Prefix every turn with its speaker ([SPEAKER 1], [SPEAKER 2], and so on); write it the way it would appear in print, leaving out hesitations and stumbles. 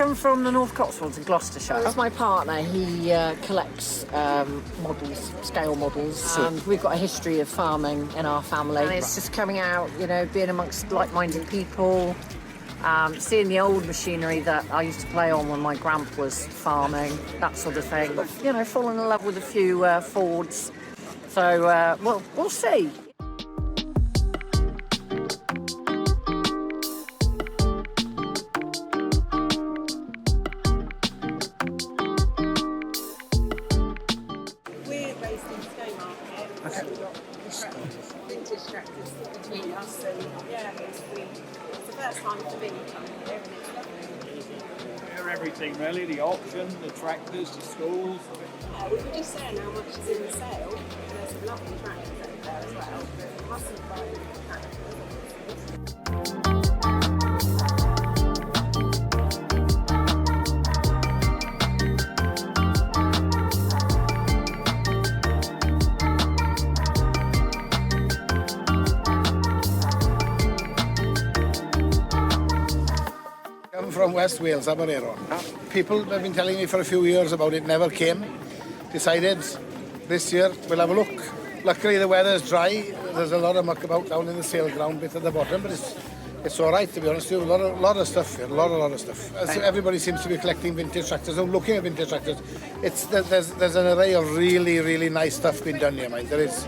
[SPEAKER 1] come from the North Cotswolds in Gloucestershire.
[SPEAKER 2] It's my partner. He collects models, scale models, and we've got a history of farming in our family. And it's just coming out, you know, being amongst like-minded people, seeing the old machinery that I used to play on when my grandpa was farming, that sort of thing. You know, falling in love with a few Fords. So, well, we'll see.
[SPEAKER 3] We're based in Stowmarket. Okay. We've got vintage tractors between us, and yeah, it's the first time for me coming here, and it's lovely.
[SPEAKER 4] Hear everything really, the auction, the tractors, the schools.
[SPEAKER 3] We were just saying how much is in the sale. There's some lovely tractors over there as well, but you mustn't buy tractors.
[SPEAKER 5] I'm from West Wales, Aberero. People have been telling me for a few years about it, never came. Decided this year we'll have a look. Luckily the weather's dry. There's a lot of muck about down in the sale ground bit at the bottom, but it's all right, to be honest with you. A lot of stuff here, a lot of stuff. Everybody seems to be collecting vintage tractors and looking at vintage tractors. There's an array of really, really nice stuff being done here, mate. There is.